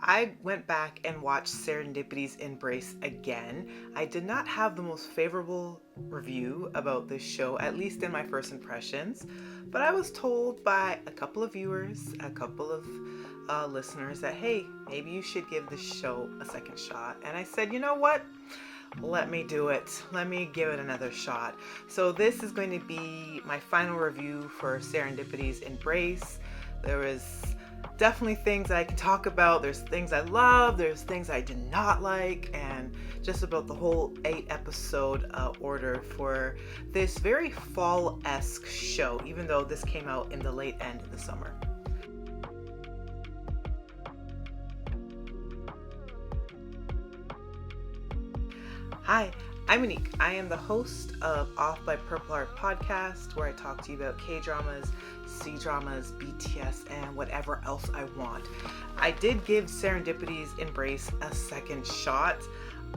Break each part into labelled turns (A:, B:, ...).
A: I went back and watched Serendipity's Embrace again. I did not have the most favorable review about this show, at least in my first impressions, but I was told by a couple of viewers, a couple of listeners that, hey, maybe you should give this show a second shot. And I said, you know what? Let me do it. Let me give it another shot. So this is going to be my final review for Serendipity's Embrace. There was definitely things I can talk about. There's things I love, there's things I did not like, and just about the whole 8 episode order for this very fall-esque show, even though this came out in the late end of the summer. Hi, I'm Monique. I am the host of Off by Purple Heart podcast, where I talk to you about K-dramas, C-dramas, BTS, and whatever else I want. I did give Serendipity's Embrace a second shot.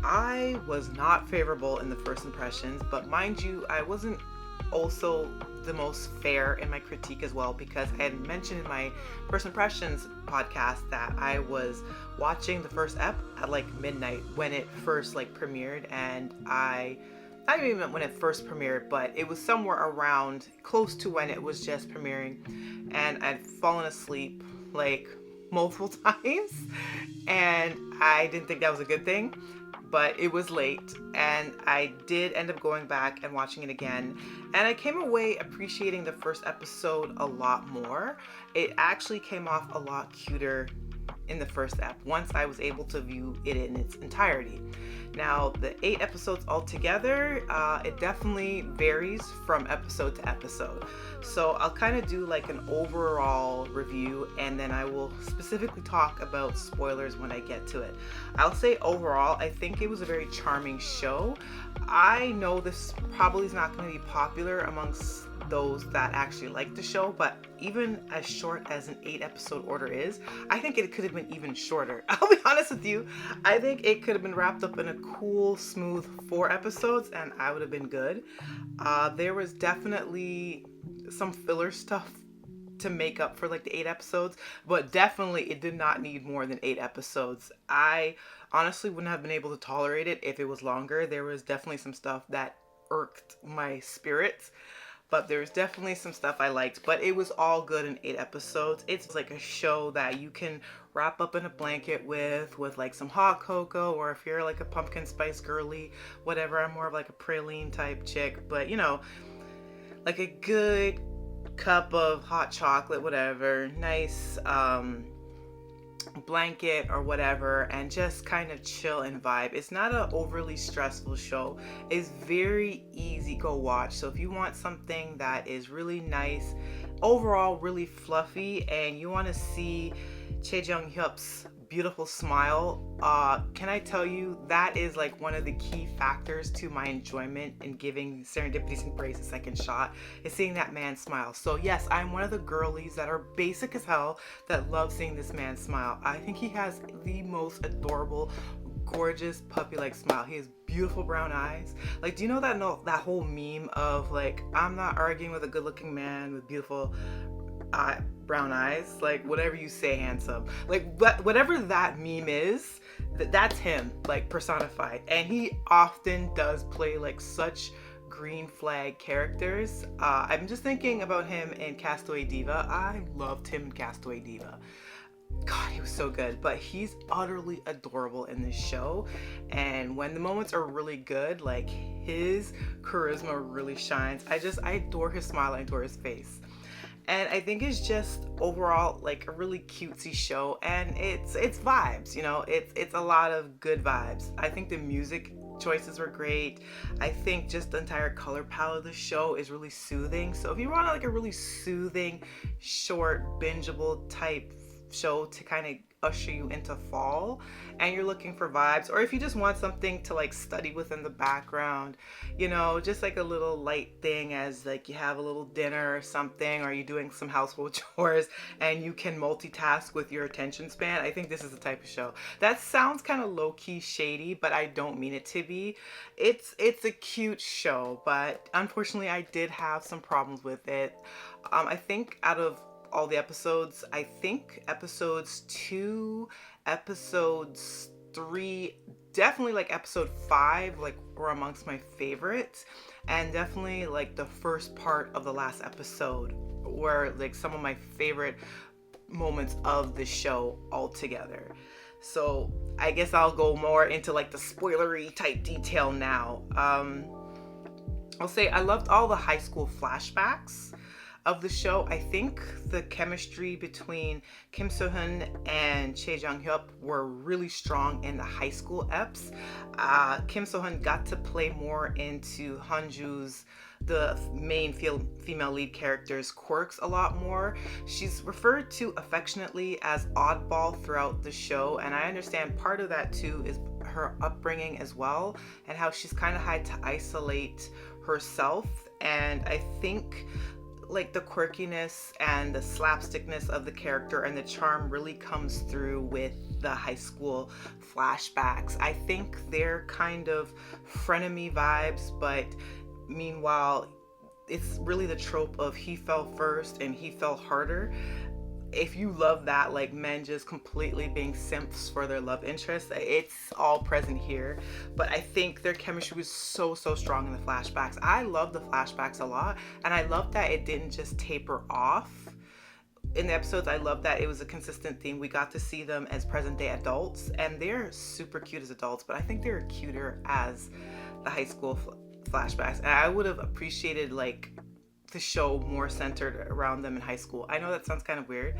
A: I was not favorable in the first impressions, but mind you, I wasn't also the most fair in my critique as well, because I had mentioned in my first impressions podcast that I was watching the first ep at like midnight when it first like premiered, and I not even when it first premiered, but it was somewhere around close to when it was just premiering, and I'd fallen asleep like multiple times, and I didn't think that was a good thing. But it was late, and I did end up going back and watching it again, and I came away appreciating the first episode a lot more. It actually came off a lot cuter in the first ep once I was able to view it in its entirety. Now, the 8 episodes altogether, it definitely varies from episode to episode. So I'll kind of do like an overall review, and then I will specifically talk about spoilers when I get to it. I'll say overall, I think it was a very charming show. I know this probably is not going to be popular amongst those that actually like the show, but even as short as an 8 episode order is, I think it could have been even shorter. I'll be honest with you, I think it could have been wrapped up in a cool, smooth 4 episodes, and I would have been good. There was definitely some filler stuff to make up for like the 8 episodes, but definitely it did not need more than 8 episodes. I honestly wouldn't have been able to tolerate it if it was longer. There was definitely some stuff that irked my spirit, but there's definitely some stuff I liked, but it was all good in 8 episodes. It's like a show that you can wrap up in a blanket with like some hot cocoa, or if you're like a pumpkin spice girly, whatever. I'm more of like a praline type chick, but you know, like a good cup of hot chocolate, whatever, nice blanket or whatever, and just kind of chill and vibe. It's not an overly stressful show. It's very easy go watch. So if you want something that is really nice, overall really fluffy, and you want to see Chae Jong-hyeop's beautiful smile, can I tell you that is like one of the key factors to my enjoyment in giving Serendipity's Embrace a second shot, is seeing that man smile. So yes, I'm one of the girlies that are basic as hell that love seeing this man smile. I think he has the most adorable, gorgeous puppy-like smile. He has beautiful brown eyes. Like, do you know that whole meme of like, I'm not arguing with a good-looking man with beautiful brown eyes, like whatever you say, handsome, like whatever that meme is, that's him, like personified. And he often does play like such green flag characters. I'm just thinking about him in Castaway Diva. I loved him in Castaway Diva. God, he was so good. But he's utterly adorable in this show, and when the moments are really good, like his charisma really shines. I adore his smile, I adore his face. And I think it's just overall like a really cutesy show, and it's vibes, you know, it's a lot of good vibes. I think the music choices were great. I think just the entire color palette of the show is really soothing. So if you want like a really soothing, short, bingeable type show to kind of usher you into fall, and you're looking for vibes, or if you just want something to like study with in the background, you know, just like a little light thing as like you have a little dinner or something, or you're doing some household chores and you can multitask with your attention span, I think this is the type of show. That sounds kind of low-key shady, but I don't mean it to be. It's a cute show, but unfortunately I did have some problems with it. I think out of all the episodes. I think episodes 2, episodes 3, definitely like episode 5 like were amongst my favorites, and definitely like the first part of the last episode were like some of my favorite moments of the show altogether. So I guess I'll go more into like the spoilery type detail now. I'll say I loved all the high school flashbacks of the show. I think the chemistry between Kim So-hyun and Chae Jong-hyeop were really strong in the high school eps. Kim So-hyun got to play more into Hanju's, the main female lead character's, quirks a lot more. She's referred to affectionately as oddball throughout the show, and I understand part of that too is her upbringing as well, and how she's kind of had to isolate herself. And I think like the quirkiness and the slapstickness of the character and the charm really comes through with the high school flashbacks. I think they're kind of frenemy vibes, but meanwhile it's really the trope of he fell first and he fell harder. If you love that, like men just completely being simps for their love interest, it's all present here. But I think their chemistry was so strong in the flashbacks. I love the flashbacks a lot, and I love that it didn't just taper off in the episodes. I love that it was a consistent theme. We got to see them as present day adults, and they're super cute as adults, but I think they're cuter as the high school flashbacks. And I would have appreciated like the show more centered around them in high school. I know that sounds kind of weird,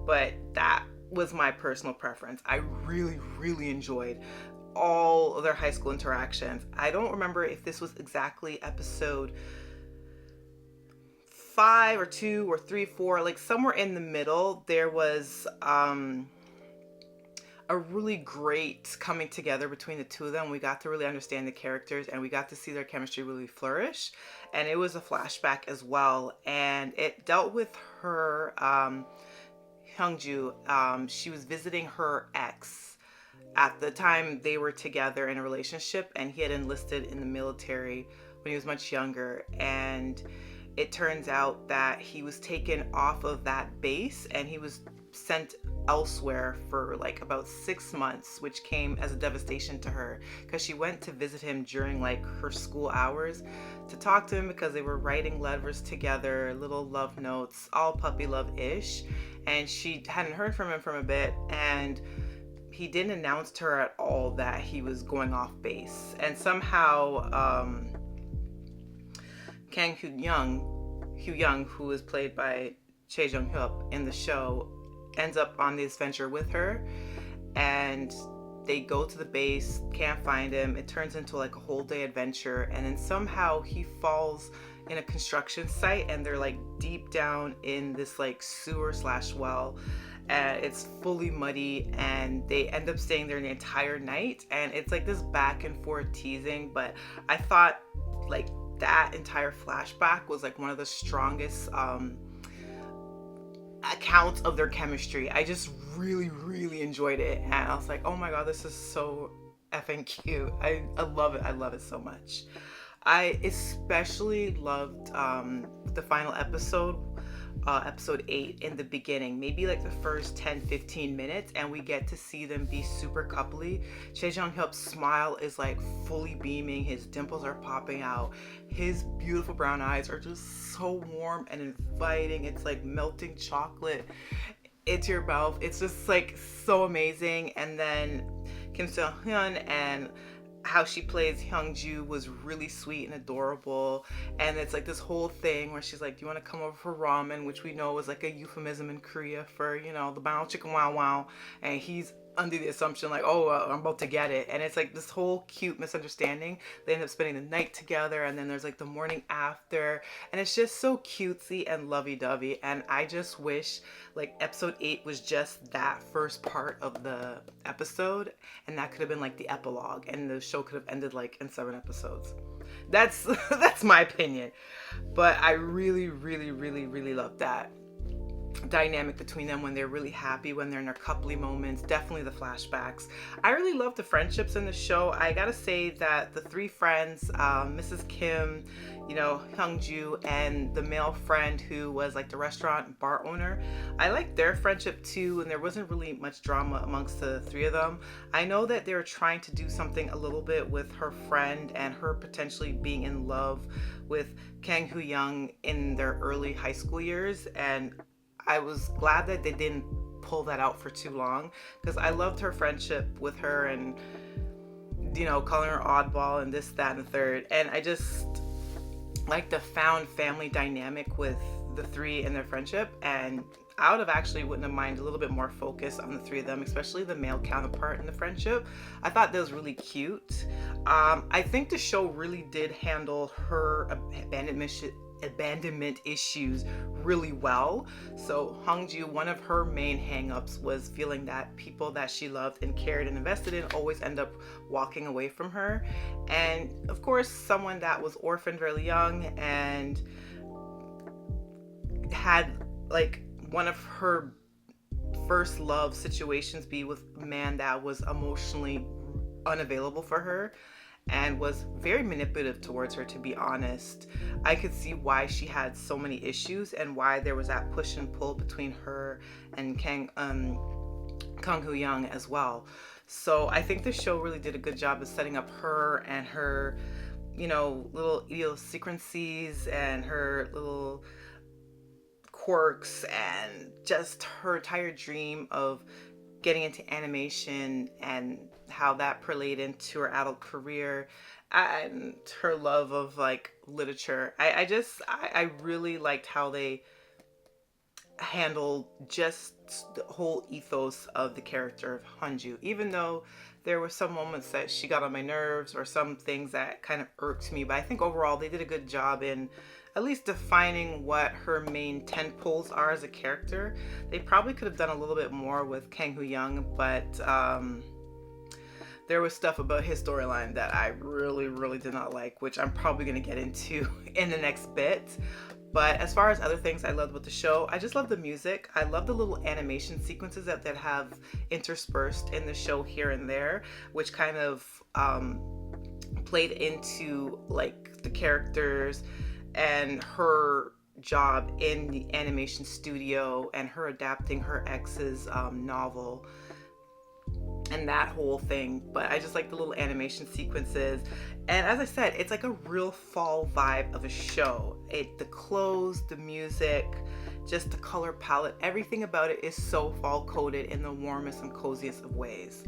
A: but that was my personal preference. I really enjoyed all of their high school interactions. I don't remember if this was exactly episode 5 or 2 or 3, 4, like somewhere in the middle. There was a really great coming together between the two of them. We got to really understand the characters, and we got to see their chemistry really flourish. And it was a flashback as well, and it dealt with her, Hyungju. She was visiting her ex at the time they were together in a relationship, and he had enlisted in the military when he was much younger. And it turns out that he was taken off of that base and he was sent elsewhere for like about 6 months, which came as a devastation to her because she went to visit him during like her school hours to talk to him because they were writing letters together, little love notes, all puppy love-ish, and she hadn't heard from him for a bit, and he didn't announce to her at all that he was going off base. And somehow Kang Hyo-young, who is played by Chae Jong-hyeop in the show, ends up on the adventure with her, and they go to the base, can't find him. It turns into like a whole day adventure, and then somehow he falls in a construction site, and they're like deep down in this like sewer / well, and it's fully muddy, and they end up staying there the entire night, and it's like this back and forth teasing. But I thought like that entire flashback was like one of the strongest accounts of their chemistry. I just really enjoyed it, and I was like, oh my god, this is so effing cute. I love it. I love it so much. I especially loved the final episode, episode 8, in the beginning, maybe like the first 10-15 minutes, and we get to see them be super coupley. Chae Jong-hyeop's smile is like fully beaming, his dimples are popping out, his beautiful brown eyes are just so warm and inviting. It's like melting chocolate into your mouth. It's just like so amazing. And then Kim So-hyun and how she plays Hyungju was really sweet and adorable. And it's like this whole thing where she's like, do you want to come over for ramen, which we know is like a euphemism in Korea for, you know, the bao chicken wow wow, and he's under the assumption like, oh, I'm about to get it. And it's like this whole cute misunderstanding. They end up spending the night together, and then there's like the morning after, and it's just so cutesy and lovey-dovey. And I just wish like episode 8 was just that first part of the episode, and that could have been like the epilogue, and the show could have ended like in 7 episodes. That's that's my opinion, but I really loved that. dynamic between them when they're really happy, when they're in their coupley moments, definitely the flashbacks. I really love the friendships in the show. I gotta say that the three friends, Mrs. Kim, Hyung-ju, and the male friend who was like the restaurant bar owner, I liked their friendship too, and there wasn't really much drama amongst the three of them. I know that they were trying to do something a little bit with her friend and her potentially being in love with Kang Hoo-young in their early high school years, and I was glad that they didn't pull that out for too long, because I loved her friendship with her, and calling her oddball and this, that, and the third. And I just like the found family dynamic with the three and their friendship. And I would have actually wouldn't have minded a little bit more focus on the three of them, especially the male counterpart in the friendship. I thought that was really cute. I think the show really did handle her abandonment issues really well. So Hongju, one of her main hangups was feeling that people that she loved and cared and invested in always end up walking away from her. And of course, someone that was orphaned really young and had like one of her first love situations be with a man that was emotionally unavailable for her and was very manipulative towards her, to be honest. I could see why she had so many issues and why there was that push and pull between her and Kang Hoo-young as well. So I think the show really did a good job of setting up her and her, little idiosyncrasies and her little quirks and just her entire dream of getting into animation and how that played into her adult career and her love of like literature. I really liked how they handled just the whole ethos of the character of Hanju, even though there were some moments that she got on my nerves or some things that kind of irked me. But I think overall they did a good job in at least defining what her main tentpoles are as a character. They probably could have done a little bit more with Kang Hoo-young, but there was stuff about his storyline that I really, really did not like, which I'm probably going to get into in the next bit. But as far as other things I loved with the show, I just love the music. I love the little animation sequences that have interspersed in the show here and there, which kind of played into like the characters and her job in the animation studio and her adapting her ex's novel and that whole thing. But I just like the little animation sequences. And as I said, it's like a real fall vibe of a show. The clothes, the music, just the color palette, everything about it is so fall coded in the warmest and coziest of ways.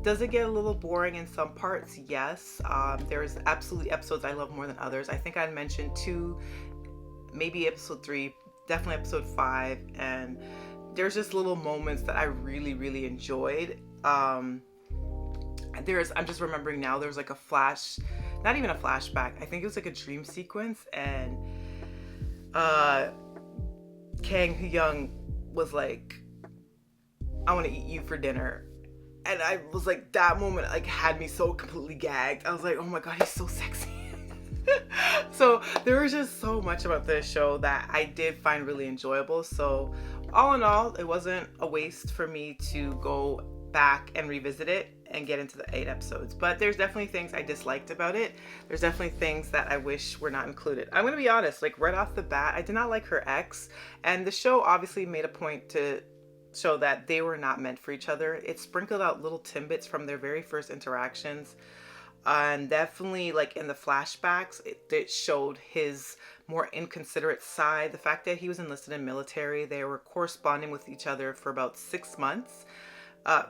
A: Does it get a little boring in some parts? Yes. There's absolutely episodes I love more than others. I think I mentioned 2, maybe episode 3, definitely episode 5, and there's just little moments that I really, really enjoyed. I'm just remembering now, there was like a flash, not even a flashback, I think it was like a dream sequence, and Kang Hoo-young was like, I want to eat you for dinner. And I was like, that moment like had me so completely gagged. I was like, oh my god, he's so sexy. So there was just so much about this show that I did find really enjoyable. So all in all, it wasn't a waste for me to go back and revisit it and get into the 8 episodes. But there's definitely things I disliked about it. There's definitely things that I wish were not included. I'm gonna be honest, like right off the bat, I did not like her ex, and the show obviously made a point to show that they were not meant for each other. It sprinkled out little tidbits from their very first interactions, and definitely like in the flashbacks, it showed his more inconsiderate side. The fact that he was enlisted in military, they were corresponding with each other for about 6 months.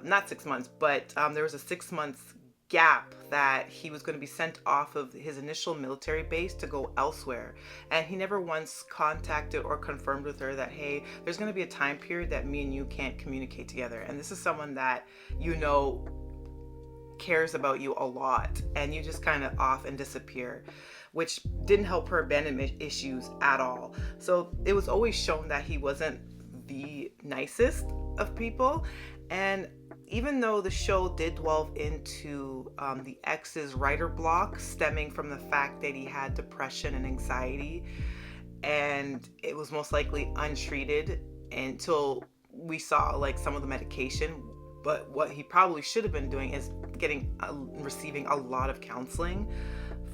A: Not 6 months, but there was a 6 month gap that he was going to be sent off of his initial military base to go elsewhere. And he never once contacted or confirmed with her that, hey, there's going to be a time period that me and you can't communicate together. And this is someone that, cares about you a lot, and you just kind of off and disappear, which didn't help her abandonment issues at all. So it was always shown that he wasn't the nicest of people. And even though the show did delve into the ex's writer block stemming from the fact that he had depression and anxiety, and it was most likely untreated until we saw like some of the medication. But what he probably should have been doing is receiving a lot of counseling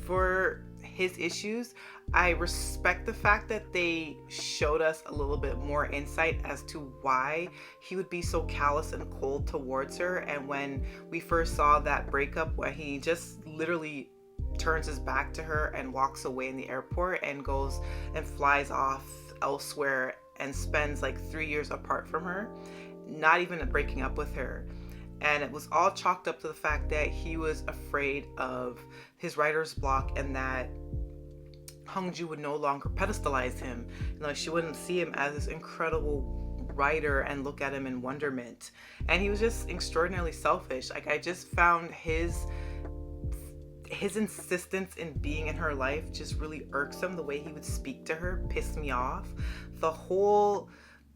A: for his issues. I respect the fact that they showed us a little bit more insight as to why he would be so callous and cold towards her. And when we first saw that breakup, where he just literally turns his back to her and walks away in the airport and goes and flies off elsewhere and spends like 3 years apart from her, not even breaking up with her. And it was all chalked up to the fact that he was afraid of his writer's block and that Hongju would no longer pedestalize him. Like, she wouldn't see him as this incredible writer and look at him in wonderment. And he was just extraordinarily selfish. Like, I just found his insistence in being in her life just really irksome. The way he would speak to her pissed me off. The whole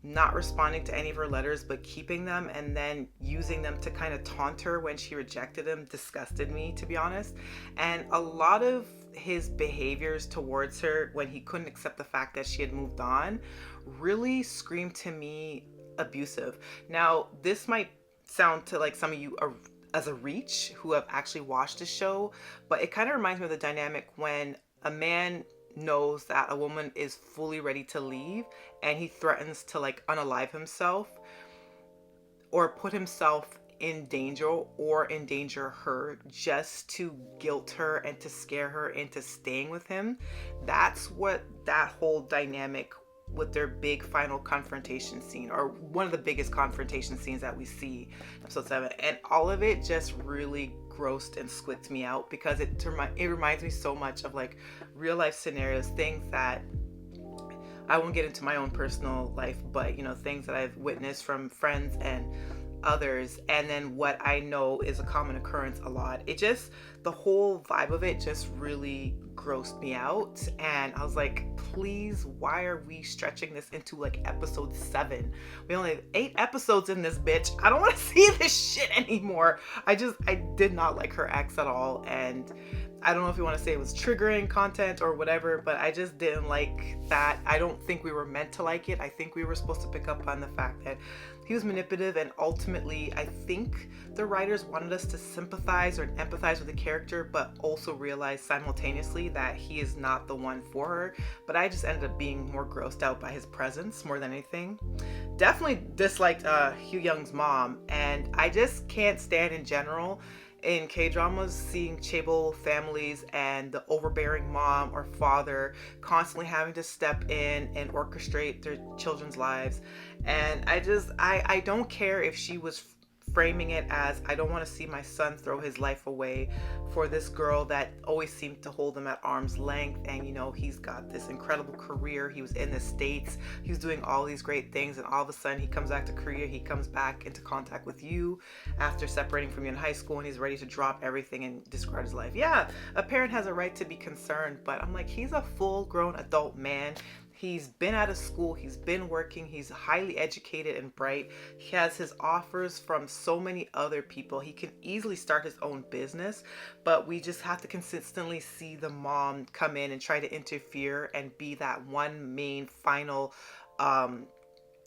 A: not responding to any of her letters but keeping them and then using them to kind of taunt her when she rejected him disgusted me, to be honest. And a lot of his behaviors towards her when he couldn't accept the fact that she had moved on really screamed to me abusive. Now, this might sound to like some of you as a reach who have actually watched the show, but it kind of reminds me of the dynamic when a man knows that a woman is fully ready to leave and he threatens to like unalive himself or put himself in danger or endanger her just to guilt her and to scare her into staying with him. That's what that whole dynamic with their big final confrontation scene, or one of the biggest confrontation scenes that we see in episode 7, and all of it just really grossed and squicked me out because it reminds me so much of like real life scenarios, things that I won't get into my own personal life, but you know, things that I've witnessed from friends and others, and then what I know is a common occurrence a lot. It just, the whole vibe of it just really grossed me out, and I was like, please, why are we stretching this into like episode 7? We only have 8 episodes in this bitch. I don't want to see this shit anymore. I did not like her ex at all, and I don't know if you want to say it was triggering content or whatever, but I just didn't like that. I don't think we were meant to like it. I think we were supposed to pick up on the fact that he was manipulative, and ultimately I think the writers wanted us to sympathize or empathize with the character, but also realize simultaneously that he is not the one for her. But I just ended up being more grossed out by his presence more than anything. Definitely disliked Hugh Young's mom, and I just can't stand in general in K-dramas seeing chaebol families and the overbearing mom or father constantly having to step in and orchestrate their children's lives. And I don't care if she was framing it as, I don't want to see my son throw his life away for this girl that always seemed to hold him at arm's length. And you know, he's got this incredible career, he was in the States, he was doing all these great things, and all of a sudden he comes back to Korea, he comes back into contact with you after separating from you in high school, and he's ready to drop everything and discard his life. Yeah, a parent has a right to be concerned, but I'm like, he's a full-grown adult man. He's been out of school, he's been working, he's highly educated and bright. He has his offers from so many other people. He can easily start his own business, but we just have to consistently see the mom come in and try to interfere and be that one main final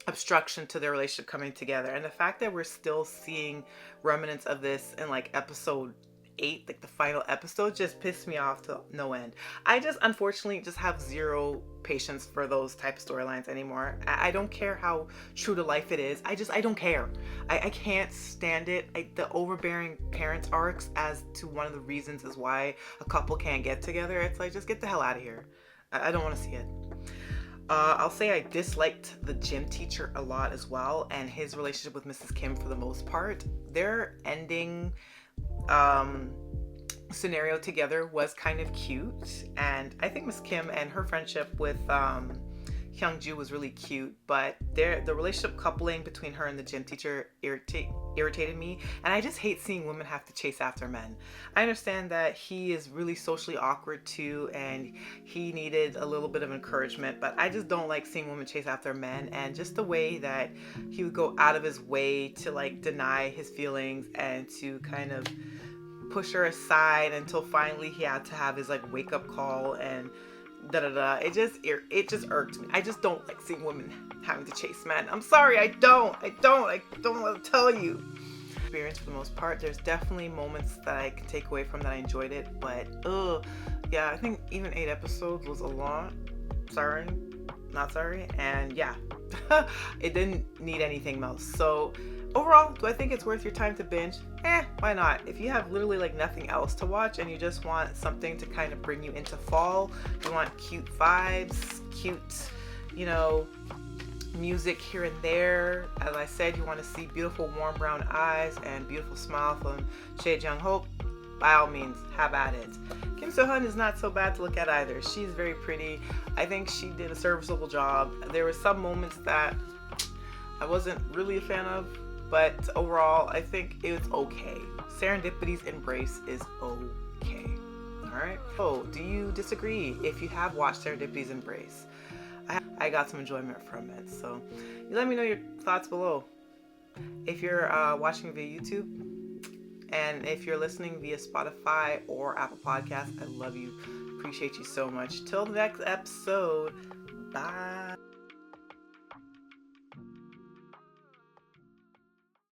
A: obstruction to their relationship coming together. And the fact that we're still seeing remnants of this in like episode 8, like the final episode, just pissed me off to no end. I just unfortunately just have zero patience for those type of storylines anymore. I don't care how true to life it is. I don't care. I can't stand it. The overbearing parents arcs as to one of the reasons is why a couple can't get together. It's like, just get the hell out of here. I don't want to see it. I'll say I disliked the gym teacher a lot as well, and his relationship with Mrs. Kim for the most part. Their ending scenario together was kind of cute, and I think Miss Kim and her friendship with Hyung-ju was really cute, but the relationship coupling between her and the gym teacher irritated me, and I just hate seeing women have to chase after men. I understand that he is really socially awkward too, and he needed a little bit of encouragement, but I just don't like seeing women chase after men, and just the way that he would go out of his way to like deny his feelings and to kind of push her aside until finally he had to have his like wake up call and da da da. It just irked me. I just don't like seeing women having to chase men. I'm sorry, I don't want to tell you. Experience for the most part. There's definitely moments that I can take away from that I enjoyed it, but yeah, I think even 8 episodes was a lot. Not sorry, and yeah, it didn't need anything else. So overall, do I think it's worth your time to binge? Why not? If you have literally like nothing else to watch and you just want something to kind of bring you into fall, you want cute vibes, cute, music here and there. As I said, you want to see beautiful warm brown eyes and beautiful smile from Chae Jong-hyeop, by all means, have at it. Kim So-hyun is not so bad to look at either. She's very pretty. I think she did a serviceable job. There were some moments that I wasn't really a fan of, but overall, I think it was okay. Serendipity's embrace is okay. Alright? So, do you disagree? If you have watched Serendipity's embrace, I got some enjoyment from it. So, you let me know your thoughts below. If you're watching via YouTube, and if you're listening via Spotify or Apple Podcasts, I love you. Appreciate you so much. Till the next episode. Bye.